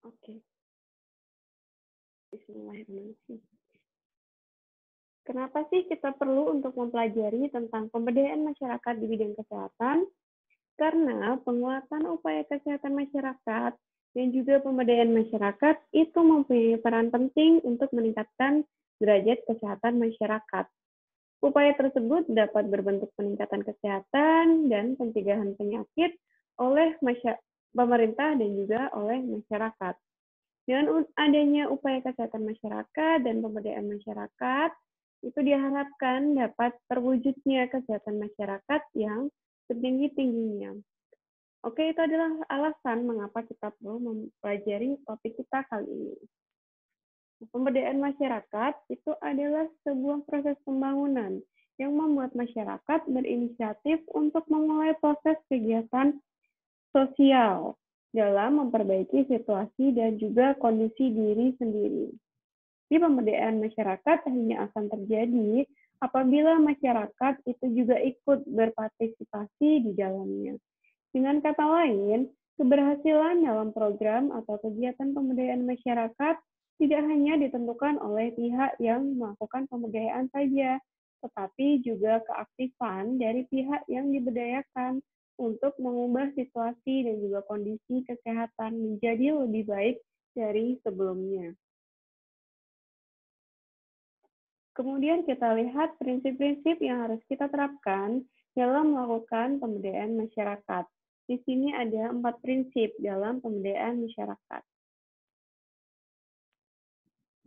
Oke, bismillahirrahmanirrahim. Kenapa sih kita perlu untuk mempelajari tentang pemberdayaan masyarakat di bidang kesehatan? Karena penguatan upaya kesehatan masyarakat dan juga pemberdayaan masyarakat itu mempunyai peran penting untuk meningkatkan derajat kesehatan masyarakat. Upaya tersebut dapat berbentuk peningkatan kesehatan dan pencegahan penyakit oleh pemerintah dan juga oleh masyarakat. Dengan adanya upaya kesehatan masyarakat dan pemberdayaan masyarakat, itu diharapkan dapat terwujudnya kesehatan masyarakat yang setinggi-tingginya. Oke, itu adalah alasan mengapa kita perlu mempelajari topik kita kali ini. Pemberdayaan masyarakat itu adalah sebuah proses pembangunan yang membuat masyarakat berinisiatif untuk memulai proses kegiatan sosial dalam memperbaiki situasi dan juga kondisi diri sendiri. Di pemberdayaan masyarakat hanya akan terjadi apabila masyarakat itu juga ikut berpartisipasi di dalamnya. Dengan kata lain, keberhasilan dalam program atau kegiatan pemberdayaan masyarakat tidak hanya ditentukan oleh pihak yang melakukan pemberdayaan saja, tetapi juga keaktifan dari pihak yang diberdayakan untuk mengubah situasi dan juga kondisi kesehatan menjadi lebih baik dari sebelumnya. Kemudian kita lihat prinsip-prinsip yang harus kita terapkan dalam melakukan pemberdayaan masyarakat. Di sini ada 4 prinsip dalam pemberdayaan masyarakat.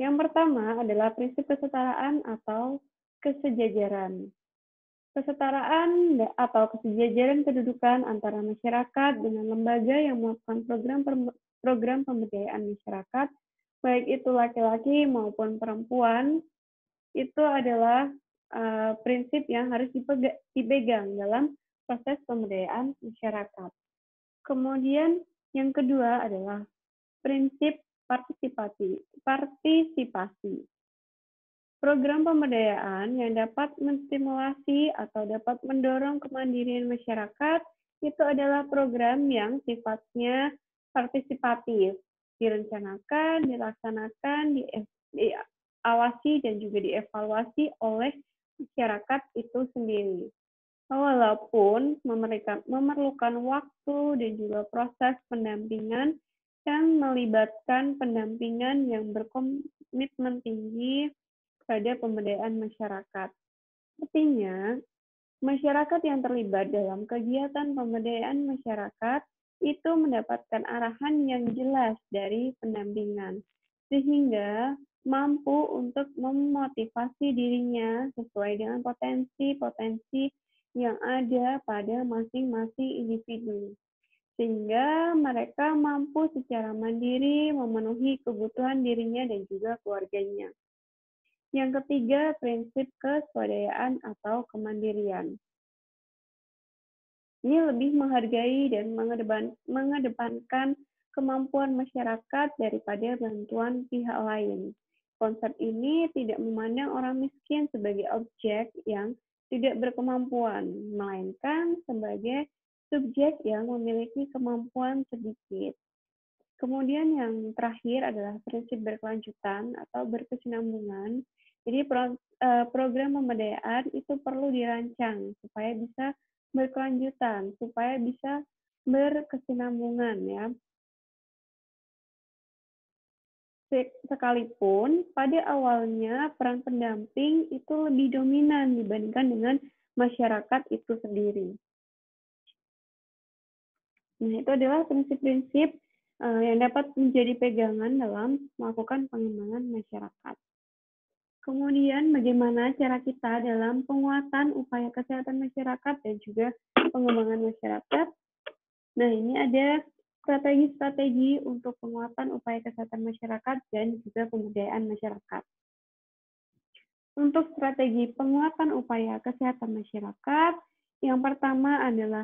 Yang pertama adalah prinsip kesetaraan atau kesejajaran. Kesetaraan atau kesejajaran kedudukan antara masyarakat dengan lembaga yang melakukan program pemberdayaan masyarakat, baik itu laki-laki maupun perempuan, itu adalah prinsip yang harus dipegang dalam proses pemberdayaan masyarakat. Kemudian yang kedua adalah prinsip partisipasi. Program pemberdayaan yang dapat menstimulasi atau dapat mendorong kemandirian masyarakat itu adalah program yang sifatnya partisipatif, direncanakan, dilaksanakan, diawasi, dan juga dievaluasi oleh masyarakat itu sendiri. Walaupun memerlukan waktu dan juga proses pendampingan yang melibatkan pendampingan yang berkomitmen tinggi pada pemberdayaan masyarakat. Artinya, masyarakat yang terlibat dalam kegiatan pemberdayaan masyarakat itu mendapatkan arahan yang jelas dari pendampingan, sehingga mampu untuk memotivasi dirinya sesuai dengan potensi-potensi yang ada pada masing-masing individu, sehingga mereka mampu secara mandiri memenuhi kebutuhan dirinya dan juga keluarganya. Yang ketiga, prinsip keswadayaan atau kemandirian. Ini lebih menghargai dan mengedepankan kemampuan masyarakat daripada bantuan pihak lain. Konsep ini tidak memandang orang miskin sebagai objek yang tidak berkemampuan, melainkan sebagai subjek yang memiliki kemampuan sedikit. Kemudian yang terakhir adalah prinsip berkelanjutan atau berkesinambungan. Jadi program pemberdayaan itu perlu dirancang supaya bisa berkelanjutan, supaya bisa berkesinambungan ya. Sekalipun pada awalnya peran pendamping itu lebih dominan dibandingkan dengan masyarakat itu sendiri. Nah, itu adalah prinsip-prinsip yang dapat menjadi pegangan dalam melakukan pengembangan masyarakat. Kemudian bagaimana cara kita dalam penguatan upaya kesehatan masyarakat dan juga pengembangan masyarakat. Nah, ini ada strategi-strategi untuk penguatan upaya kesehatan masyarakat dan juga pemberdayaan masyarakat. Untuk strategi penguatan upaya kesehatan masyarakat, yang pertama adalah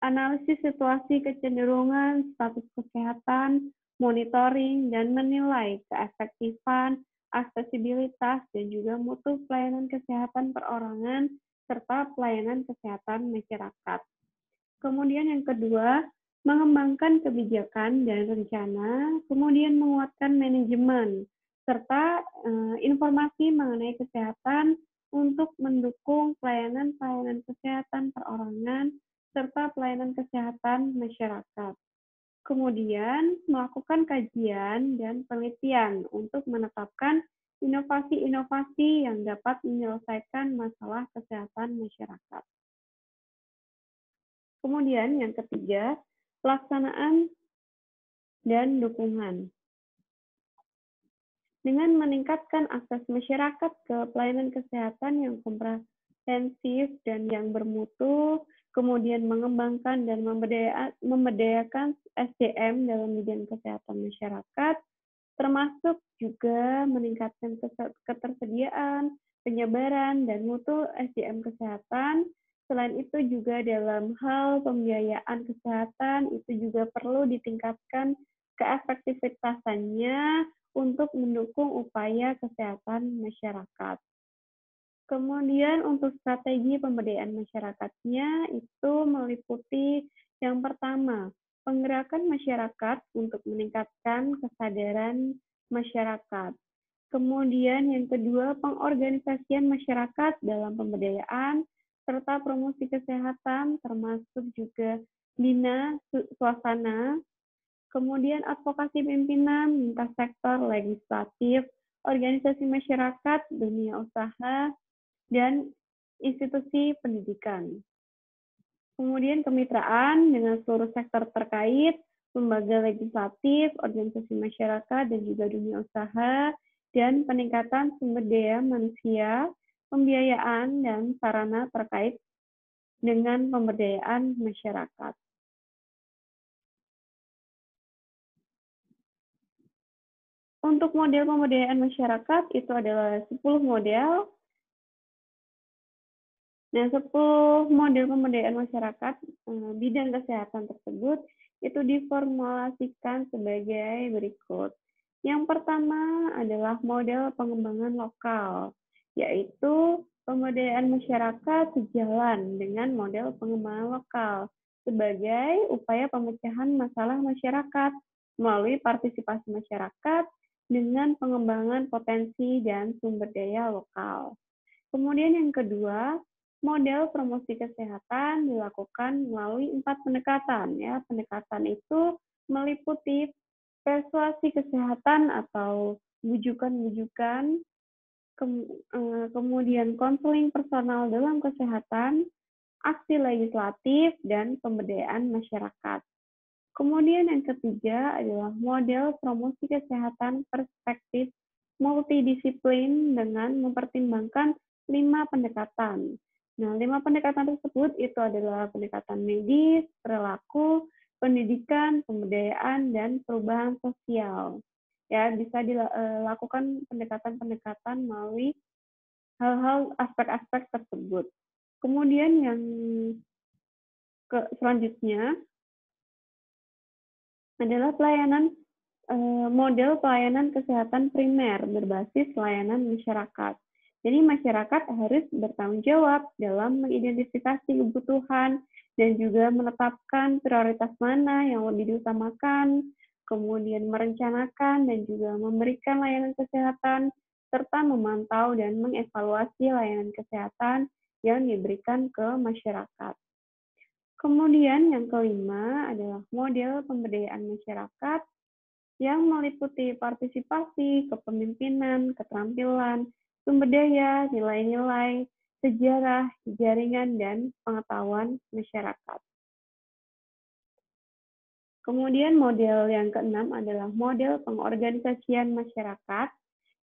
analisis situasi kecenderungan, status kesehatan, monitoring, dan menilai keefektifan, aksesibilitas, dan juga mutu pelayanan kesehatan perorangan, serta pelayanan kesehatan masyarakat. Kemudian yang kedua, mengembangkan kebijakan dan rencana, kemudian menguatkan manajemen, serta informasi mengenai kesehatan untuk mendukung pelayanan-pelayanan kesehatan perorangan serta pelayanan kesehatan masyarakat. Kemudian melakukan kajian dan penelitian untuk menetapkan inovasi-inovasi yang dapat menyelesaikan masalah kesehatan masyarakat. Kemudian yang ketiga, pelaksanaan dan dukungan. Dengan meningkatkan akses masyarakat ke pelayanan kesehatan yang komprehensif dan yang bermutu, kemudian mengembangkan dan memberdayakan SDM dalam bidang kesehatan masyarakat, termasuk juga meningkatkan ketersediaan, penyebaran, dan mutu SDM kesehatan. Selain itu juga dalam hal pembiayaan kesehatan, itu juga perlu ditingkatkan keefektivitasannya untuk mendukung upaya kesehatan masyarakat. Kemudian untuk strategi pemberdayaan masyarakatnya itu meliputi yang pertama, penggerakan masyarakat untuk meningkatkan kesadaran masyarakat. Kemudian yang kedua, pengorganisasian masyarakat dalam pemberdayaan serta promosi kesehatan termasuk juga bina suasana. Kemudian advokasi pimpinan lintas sektor legislatif, organisasi masyarakat, dunia usaha, dan institusi pendidikan. Kemudian kemitraan dengan seluruh sektor terkait, lembaga legislatif, organisasi masyarakat, dan juga dunia usaha, dan peningkatan sumber daya manusia, pembiayaan, dan sarana terkait dengan pemberdayaan masyarakat. Untuk model pemberdayaan masyarakat itu adalah 10 model. Nah, 10 model pemberdayaan masyarakat bidang kesehatan tersebut itu diformulasikan sebagai berikut. Yang pertama adalah model pengembangan lokal, yaitu pemberdayaan masyarakat sejalan dengan model pengembangan lokal sebagai upaya pemecahan masalah masyarakat melalui partisipasi masyarakat dengan pengembangan potensi dan sumber daya lokal. Kemudian yang kedua, model promosi kesehatan dilakukan melalui 4 pendekatan. Ya, pendekatan itu meliputi persuasi kesehatan atau bujukan-bujukan, kemudian konseling personal dalam kesehatan, aksi legislatif, dan pemberdayaan masyarakat. Kemudian yang ketiga adalah model promosi kesehatan perspektif multidisiplin dengan mempertimbangkan 5 pendekatan. Nah, 5 pendekatan tersebut itu adalah pendekatan medis, perilaku, pendidikan, pemberdayaan, dan perubahan sosial. Ya, bisa dilakukan pendekatan-pendekatan melalui hal-hal aspek-aspek tersebut. Kemudian yang selanjutnya adalah model pelayanan kesehatan primer berbasis layanan masyarakat. Jadi masyarakat harus bertanggung jawab dalam mengidentifikasi kebutuhan dan juga menetapkan prioritas mana yang lebih diutamakan, kemudian merencanakan dan juga memberikan layanan kesehatan, serta memantau dan mengevaluasi layanan kesehatan yang diberikan ke masyarakat. Kemudian yang kelima adalah model pemberdayaan masyarakat yang meliputi partisipasi, kepemimpinan, keterampilan, sumber daya, nilai-nilai, sejarah, jaringan, dan pengetahuan masyarakat. Kemudian model yang keenam adalah model pengorganisasian masyarakat,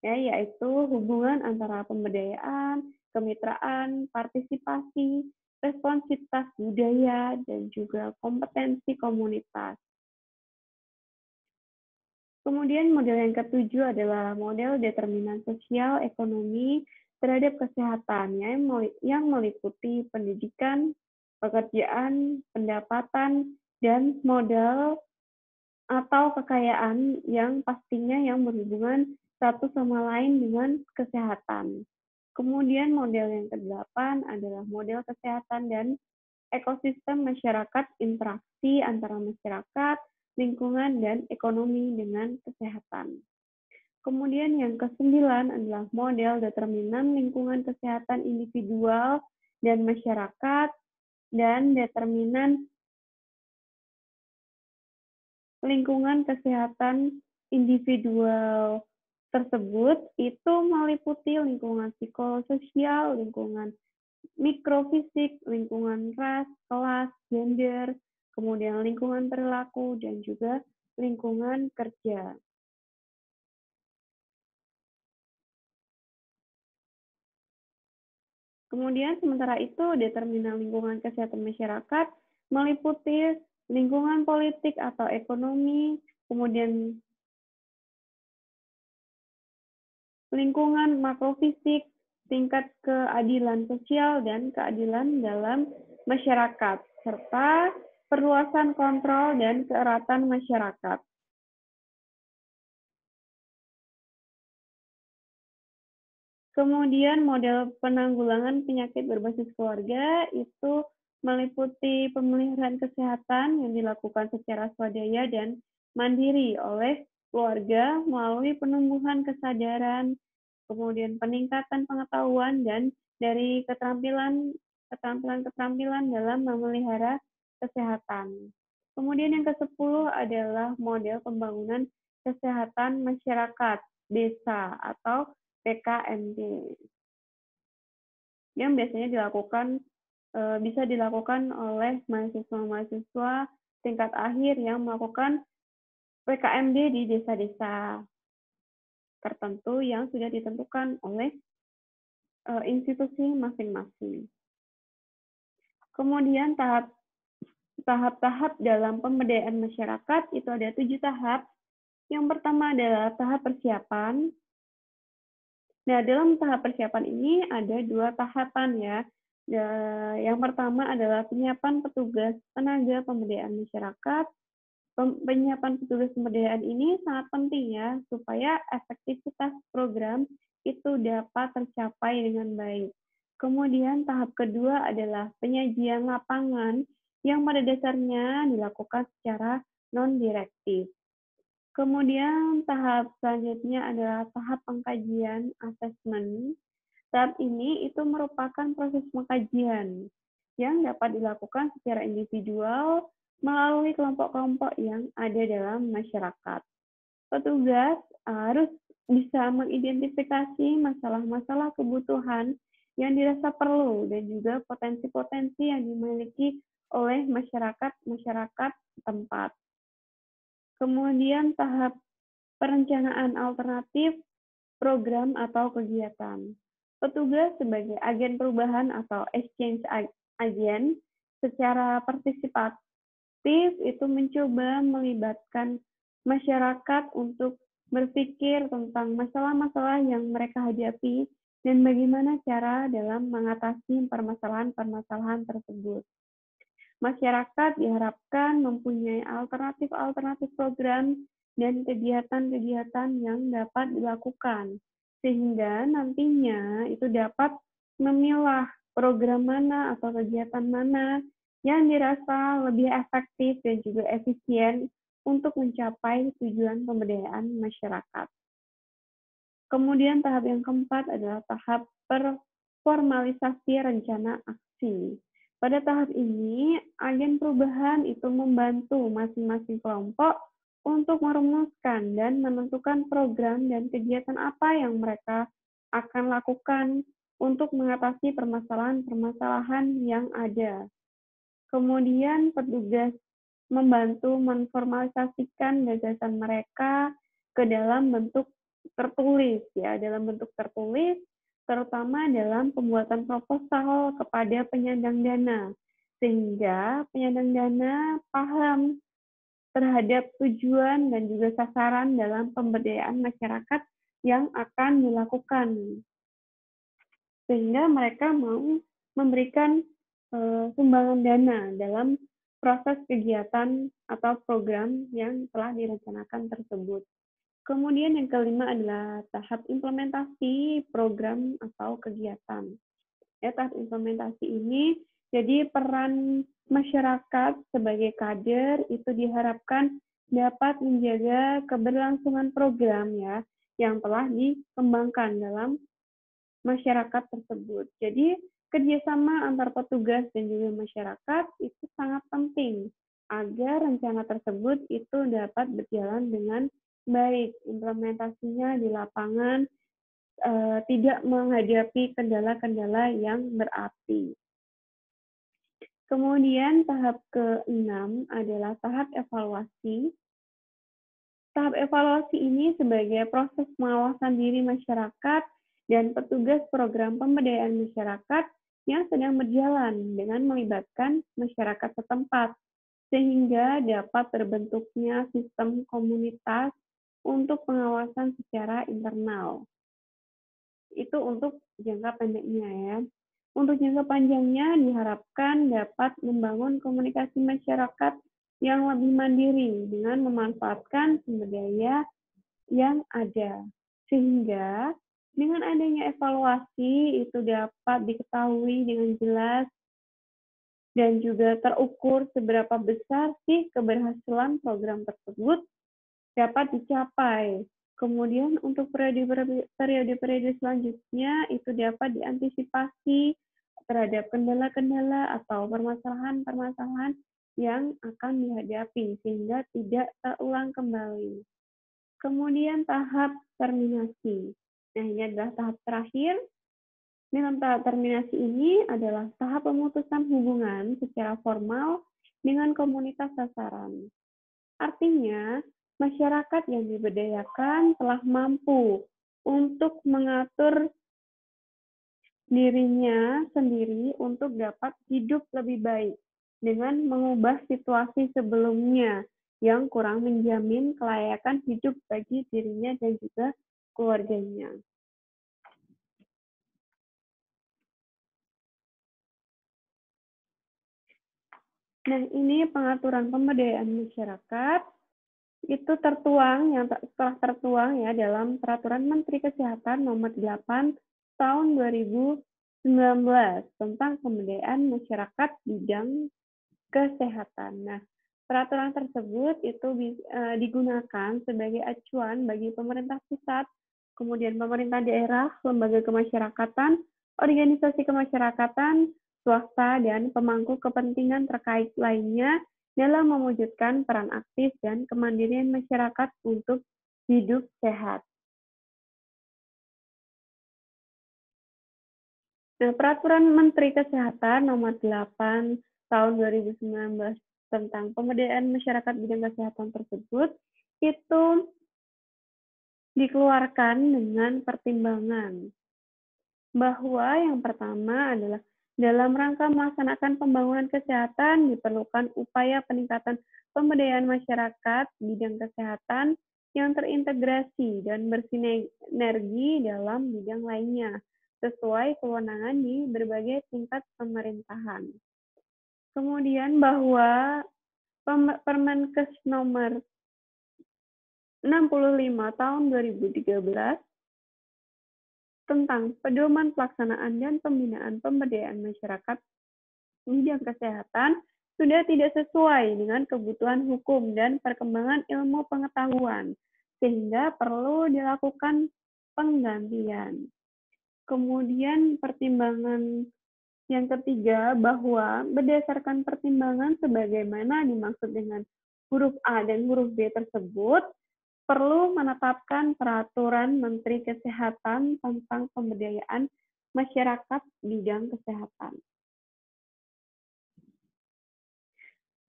ya, yaitu hubungan antara pemberdayaan, kemitraan, partisipasi, responsivitas budaya, dan juga kompetensi komunitas. Kemudian model yang ketujuh adalah model determinan sosial ekonomi terhadap kesehatan yang meliputi pendidikan, pekerjaan, pendapatan, dan modal atau kekayaan yang pastinya yang berhubungan satu sama lain dengan kesehatan. Kemudian model yang kedelapan adalah model kesehatan dan ekosistem masyarakat interaksi interaksi antara masyarakat, lingkungan, dan ekonomi dengan kesehatan. Kemudian yang kesembilan adalah model determinan lingkungan kesehatan individual dan masyarakat, dan determinan lingkungan kesehatan individual tersebut itu meliputi lingkungan psikososial, lingkungan mikrofisik, lingkungan ras, kelas, gender, kemudian lingkungan perilaku, dan juga lingkungan kerja. Kemudian sementara itu determinan lingkungan kesehatan masyarakat meliputi lingkungan politik atau ekonomi, kemudian lingkungan makrofisik, tingkat keadilan sosial dan keadilan dalam masyarakat, serta perluasan kontrol dan keeratan masyarakat. Kemudian model penanggulangan penyakit berbasis keluarga itu meliputi pemeliharaan kesehatan yang dilakukan secara swadaya dan mandiri oleh keluarga melalui penumbuhan kesadaran, kemudian peningkatan pengetahuan dan dari keterampilan dalam memelihara kesehatan. Kemudian yang ke-10 adalah model pembangunan kesehatan masyarakat desa atau PKMD yang biasanya bisa dilakukan oleh mahasiswa-mahasiswa tingkat akhir yang melakukan PKMD di desa-desa tertentu yang sudah ditentukan oleh institusi masing-masing. Kemudian tahap-tahap dalam pemberdayaan masyarakat itu ada 7 tahap. Yang pertama adalah tahap persiapan. Nah, dalam tahap persiapan ini ada 2 tahapan ya. Yang pertama adalah penyiapan petugas tenaga pemberdayaan masyarakat. Penyiapan petugas pemberdayaan ini sangat penting ya, supaya efektivitas program itu dapat tercapai dengan baik. Kemudian tahap kedua adalah penyajian lapangan yang pada dasarnya dilakukan secara non-direktif. Kemudian tahap selanjutnya adalah tahap pengkajian asesmen. Tahap ini itu merupakan proses pengkajian yang dapat dilakukan secara individual melalui kelompok-kelompok yang ada dalam masyarakat. Petugas harus bisa mengidentifikasi masalah-masalah kebutuhan yang dirasa perlu dan juga potensi-potensi yang dimiliki oleh masyarakat setempat. Kemudian tahap perencanaan alternatif program atau kegiatan. Petugas sebagai agen perubahan atau exchange agent secara partisipatif itu mencoba melibatkan masyarakat untuk berpikir tentang masalah-masalah yang mereka hadapi dan bagaimana cara dalam mengatasi permasalahan-permasalahan tersebut. Masyarakat diharapkan mempunyai alternatif-alternatif program dan kegiatan-kegiatan yang dapat dilakukan, sehingga nantinya itu dapat memilah program mana atau kegiatan mana yang dirasa lebih efektif dan juga efisien untuk mencapai tujuan pemberdayaan masyarakat. Kemudian tahap yang keempat adalah tahap formalisasi rencana aksi. Pada tahap ini, agen perubahan itu membantu masing-masing kelompok untuk merumuskan dan menentukan program dan kegiatan apa yang mereka akan lakukan untuk mengatasi permasalahan-permasalahan yang ada. Kemudian petugas membantu memformalisasikan gagasan mereka ke dalam bentuk tertulis ya, terutama dalam pembuatan proposal kepada penyandang dana, sehingga penyandang dana paham terhadap tujuan dan juga sasaran dalam pemberdayaan masyarakat yang akan dilakukan, sehingga mereka mau memberikan sumbangan dana dalam proses kegiatan atau program yang telah direncanakan tersebut. Kemudian yang kelima adalah tahap implementasi program atau kegiatan. Ya, tahap implementasi ini jadi peran masyarakat sebagai kader itu diharapkan dapat menjaga keberlangsungan program ya yang telah dikembangkan dalam masyarakat tersebut. Jadi kerjasama antar petugas dan juga masyarakat itu sangat penting agar rencana tersebut itu dapat berjalan dengan baik. Implementasinya di lapangan tidak menghadapi kendala-kendala yang berarti. Kemudian tahap ke-6 adalah tahap evaluasi. Tahap evaluasi ini sebagai proses pengawasan diri masyarakat dan petugas program pemberdayaan masyarakat yang sedang berjalan dengan melibatkan masyarakat setempat, sehingga dapat terbentuknya sistem komunitas untuk pengawasan secara internal. Itu untuk jangka pendeknya ya. Untuk jangka panjangnya diharapkan dapat membangun komunikasi masyarakat yang lebih mandiri dengan memanfaatkan sumber daya yang ada. Sehingga dengan adanya evaluasi itu dapat diketahui dengan jelas dan juga terukur seberapa besar sih keberhasilan program tersebut dapat dicapai. Kemudian untuk periode-periode selanjutnya itu dapat diantisipasi terhadap kendala-kendala atau permasalahan-permasalahan yang akan dihadapi sehingga tidak terulang kembali. Kemudian tahap terminasi. Nah, ini adalah tahap terakhir. Dalam tahap terminasi ini adalah tahap pemutusan hubungan secara formal dengan komunitas sasaran. Artinya, masyarakat yang diberdayakan telah mampu untuk mengatur dirinya sendiri untuk dapat hidup lebih baik dengan mengubah situasi sebelumnya yang kurang menjamin kelayakan hidup bagi dirinya dan juga keluarganya. Nah, ini pengaturan pemberdayaan masyarakat itu telah tertuang ya dalam Peraturan Menteri Kesehatan Nomor 8 Tahun 2019 tentang pemberdayaan masyarakat bidang kesehatan. Nah, peraturan tersebut itu digunakan sebagai acuan bagi pemerintah pusat, kemudian pemerintah daerah, lembaga kemasyarakatan, organisasi kemasyarakatan, swasta, dan pemangku kepentingan terkait lainnya dalam mewujudkan peran aktif dan kemandirian masyarakat untuk hidup sehat. Nah, Peraturan Menteri Kesehatan Nomor 8 Tahun 2019 tentang pemberdayaan masyarakat bidang kesehatan tersebut itu dikeluarkan dengan pertimbangan bahwa yang pertama adalah dalam rangka melaksanakan pembangunan kesehatan diperlukan upaya peningkatan pemberdayaan masyarakat bidang kesehatan yang terintegrasi dan bersinergi dalam bidang lainnya sesuai kewenangan di berbagai tingkat pemerintahan. Kemudian bahwa Permenkes nomor 65 tahun 2013 tentang pedoman pelaksanaan dan pembinaan pemberdayaan masyarakat bidang kesehatan sudah tidak sesuai dengan kebutuhan hukum dan perkembangan ilmu pengetahuan, sehingga perlu dilakukan penggantian. Kemudian pertimbangan yang ketiga, bahwa berdasarkan pertimbangan sebagaimana dimaksud dengan huruf A dan huruf B tersebut, perlu menetapkan peraturan Menteri Kesehatan tentang pemberdayaan masyarakat bidang kesehatan.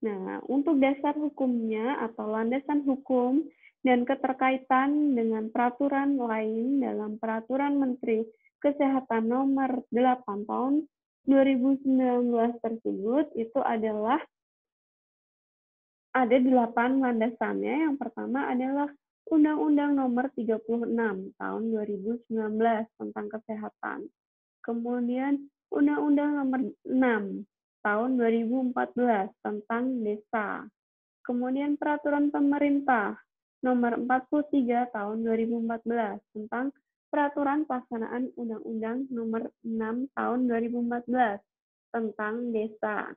Nah, untuk dasar hukumnya atau landasan hukum dan keterkaitan dengan peraturan lain dalam Peraturan Menteri Kesehatan Nomor 8 Tahun 2019 tersebut itu adalah ada 8 landasannya. Yang pertama adalah Undang-Undang Nomor 36 Tahun 2019 tentang Kesehatan. Kemudian Undang-Undang Nomor 6 Tahun 2014 tentang Desa. Kemudian Peraturan Pemerintah Nomor 43 Tahun 2014 tentang Peraturan Pelaksanaan Undang-Undang Nomor 6 Tahun 2014 tentang Desa.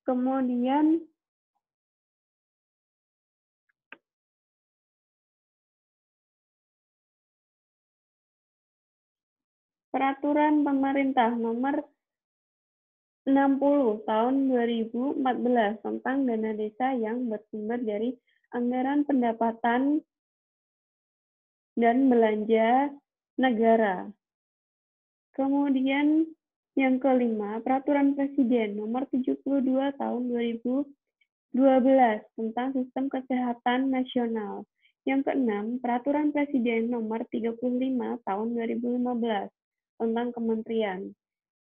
Kemudian Peraturan Pemerintah Nomor 60 Tahun 2014 tentang dana desa yang bersumber dari anggaran pendapatan dan belanja negara. Kemudian yang kelima, Peraturan Presiden Nomor 72 Tahun 2012 tentang Sistem Kesehatan Nasional. Yang keenam, Peraturan Presiden Nomor 35 Tahun 2015 tentang Kementerian.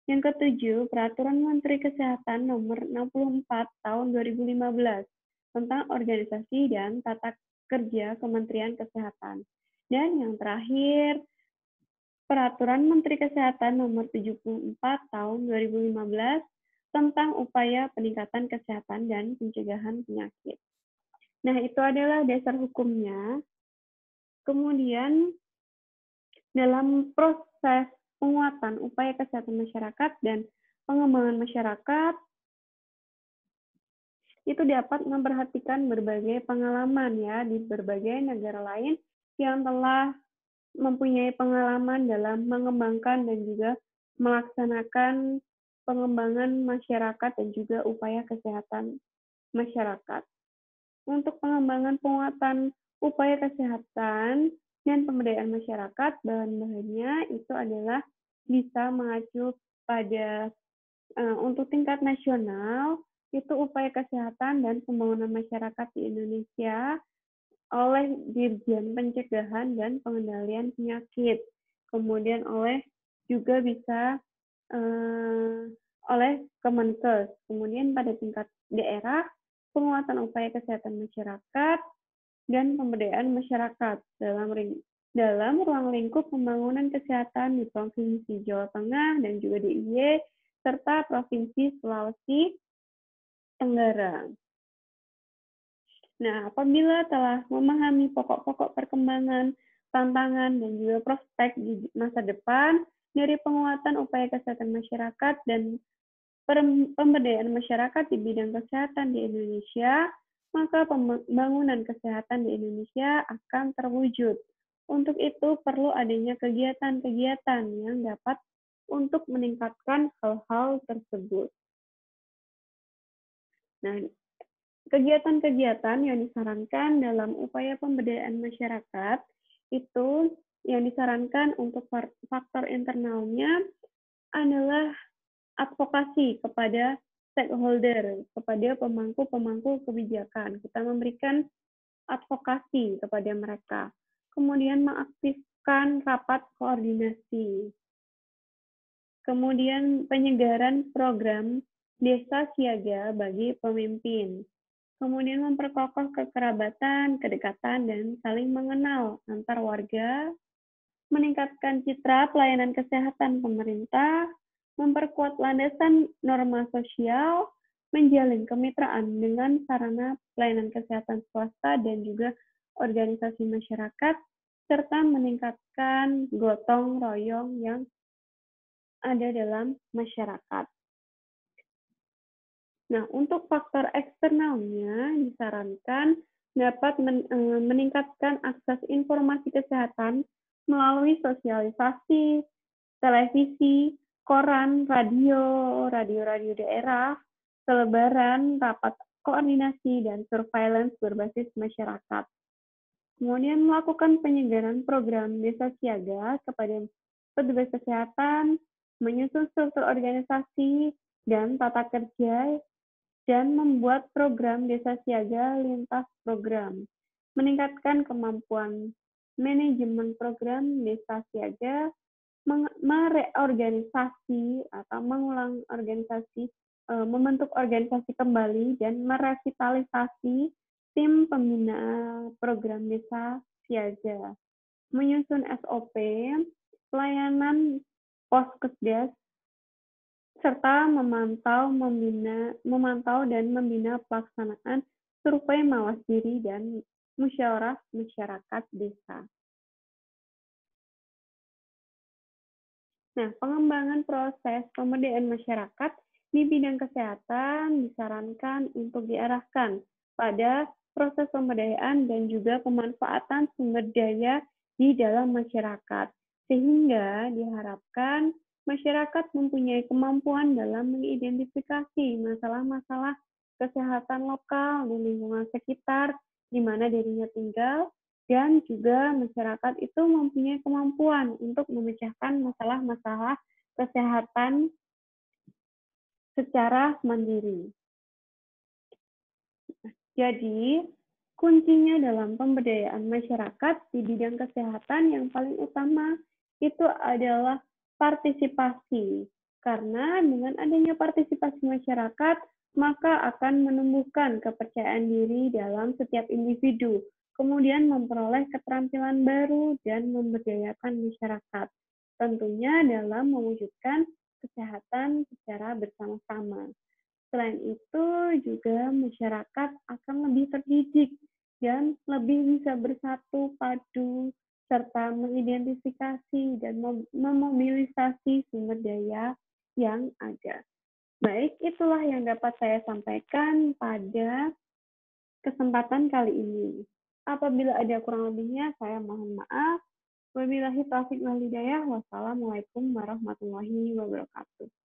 Yang ketujuh, Peraturan Menteri Kesehatan Nomor 64 Tahun 2015 tentang organisasi dan tata kerja Kementerian Kesehatan. Dan yang terakhir, Peraturan Menteri Kesehatan Nomor 74 Tahun 2015 tentang upaya peningkatan kesehatan dan pencegahan penyakit. Nah, itu adalah dasar hukumnya. Kemudian, dalam proses penguatan upaya kesehatan masyarakat dan pengembangan masyarakat, itu dapat memperhatikan berbagai pengalaman ya di berbagai negara lain yang telah mempunyai pengalaman dalam mengembangkan dan juga melaksanakan pengembangan masyarakat dan juga upaya kesehatan masyarakat. Untuk pengembangan penguatan upaya kesehatan dan pemberdayaan masyarakat, bahan-bahannya itu adalah bisa mengacu pada untuk tingkat nasional, itu upaya kesehatan dan pembangunan masyarakat di Indonesia oleh Dirjen Pencegahan dan Pengendalian Penyakit. Kemudian juga bisa oleh Kemenkes. Kemudian pada tingkat daerah, penguatan upaya kesehatan masyarakat dan pemberdayaan masyarakat dalam ruang lingkup pembangunan kesehatan di Provinsi Jawa Tengah dan juga DIY serta Provinsi Sulawesi Tenggara. Nah, apabila telah memahami pokok-pokok perkembangan, tantangan, dan juga prospek di masa depan dari penguatan upaya kesehatan masyarakat dan pemberdayaan masyarakat di bidang kesehatan di Indonesia, maka pembangunan kesehatan di Indonesia akan terwujud. Untuk itu perlu adanya kegiatan-kegiatan yang dapat untuk meningkatkan hal-hal tersebut. Nah, kegiatan-kegiatan yang disarankan dalam upaya pemberdayaan masyarakat itu yang disarankan untuk faktor internalnya adalah advokasi kepada stakeholder, kepada pemangku-pemangku kebijakan. Kita memberikan advokasi kepada mereka. Kemudian mengaktifkan rapat koordinasi. Kemudian penyegaran program desa siaga bagi pemimpin. Kemudian memperkokoh kekerabatan, kedekatan, dan saling mengenal antar warga, meningkatkan citra pelayanan kesehatan pemerintah, memperkuat landasan norma sosial, menjalin kemitraan dengan sarana pelayanan kesehatan swasta dan juga organisasi masyarakat, serta meningkatkan gotong royong yang ada dalam masyarakat. Nah, untuk faktor eksternalnya disarankan dapat meningkatkan akses informasi kesehatan melalui sosialisasi, televisi, koran, radio daerah, selebaran, rapat koordinasi, dan surveillance berbasis masyarakat. Kemudian melakukan penyegaran program desa siaga kepada petugas kesehatan, menyusun struktur organisasi dan tata kerja dan membuat program desa siaga lintas program, meningkatkan kemampuan manajemen program desa siaga, mereorganisasi atau mengulang organisasi, membentuk organisasi kembali dan merevitalisasi tim pembina program desa siaga, menyusun SOP, pelayanan Poskesdes serta memantau dan membina pelaksanaan survei mawas diri dan musyawarah masyarakat desa. Nah, pengembangan proses pemberdayaan masyarakat di bidang kesehatan disarankan untuk diarahkan pada proses pemberdayaan dan juga pemanfaatan sumber daya di dalam masyarakat, sehingga diharapkan masyarakat mempunyai kemampuan dalam mengidentifikasi masalah-masalah kesehatan lokal di lingkungan sekitar di mana dirinya tinggal, dan juga masyarakat itu mempunyai kemampuan untuk memecahkan masalah-masalah kesehatan secara mandiri. Jadi, kuncinya dalam pemberdayaan masyarakat di bidang kesehatan yang paling utama itu adalah partisipasi. Karena dengan adanya partisipasi masyarakat, maka akan menumbuhkan kepercayaan diri dalam setiap individu, kemudian memperoleh keterampilan baru dan memberdayakan masyarakat. Tentunya dalam mewujudkan kesehatan secara bersama-sama. Selain itu juga masyarakat akan lebih terdidik dan lebih bisa bersatu padu serta mengidentifikasi dan memobilisasi sumber daya yang ada. Baik, itulah yang dapat saya sampaikan pada kesempatan kali ini. Apabila ada kurang lebihnya, saya mohon maaf. Wabillahi taufiq wal hidayah. Wassalamualaikum warahmatullahi wabarakatuh.